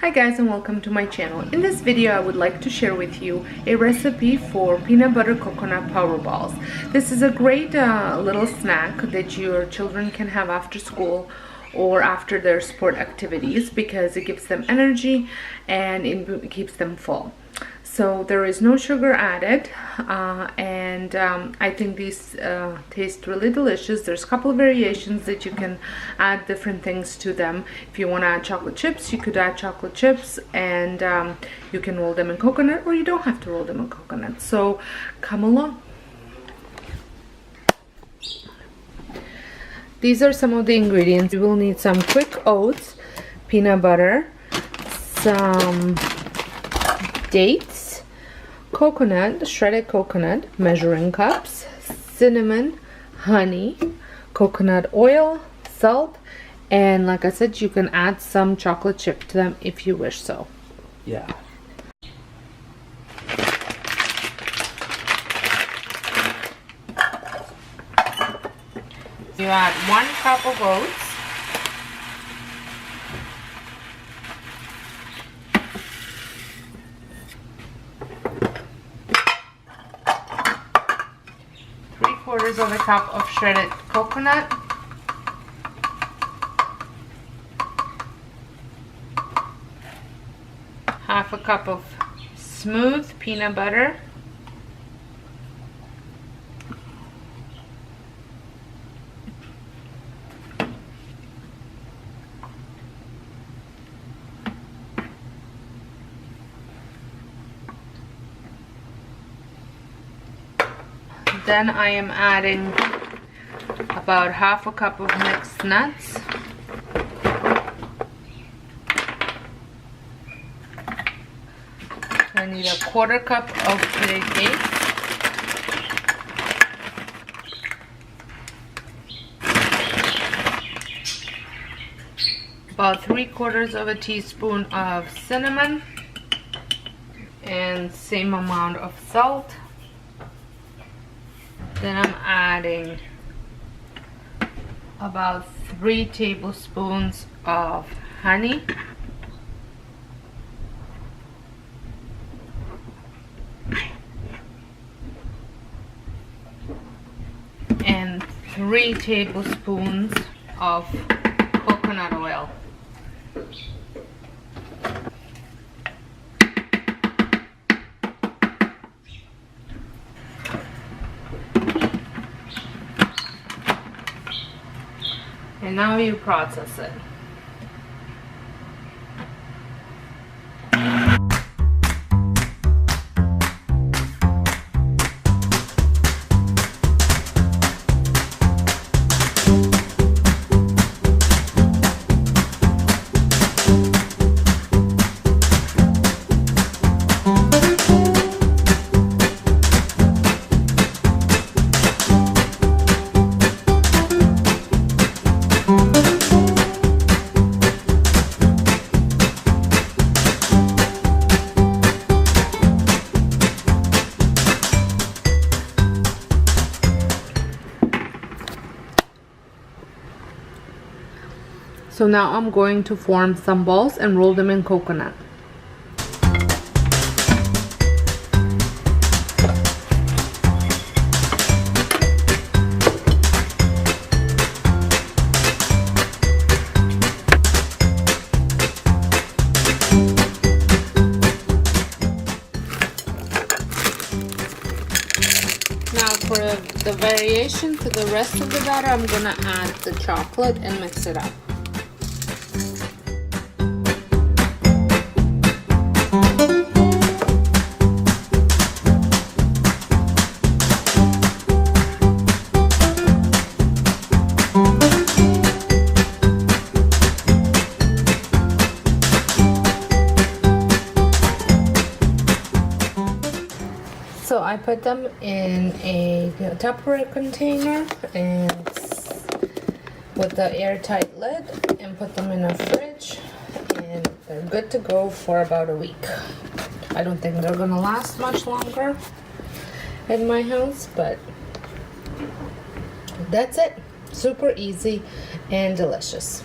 Hi guys, and welcome to my channel. In this video I would like to share with you a recipe for peanut butter coconut power balls. This is a great little snack that your children can have after school or after their sport activities because it gives them energy and it keeps them full. So there is no sugar added, and I think these taste really delicious. There's a couple of variations that you can add different things to them. If you want to add chocolate chips, you could add chocolate chips, and you can roll them in coconut, or you don't have to roll them in coconut. So come along. These are some of the ingredients. You will need some quick oats, peanut butter, some dates, coconut, shredded coconut, measuring cups, cinnamon, honey, coconut oil, salt, and like I said, you can add some chocolate chip to them if you wish so. Yeah. You add 1 cup of oats, quarters of a cup of shredded coconut, half a cup of smooth peanut butter, then I am adding about half a cup of mixed nuts, I need a quarter cup of pureed dates, about 3/4 of a teaspoon of cinnamon, and same amount of salt. Then I'm adding about 3 tablespoons of honey, and 3 tablespoons of coconut oil. And now you process it. So now I'm going to form some balls and roll them in coconut. Now for the variation to the rest of the batter, I'm gonna add the chocolate and mix it up. So I put them in a Tupperware container and with the airtight lid and put them in a fridge, and they're good to go for about a week. I don't think they're gonna last much longer in my house, but that's it. Super easy and delicious.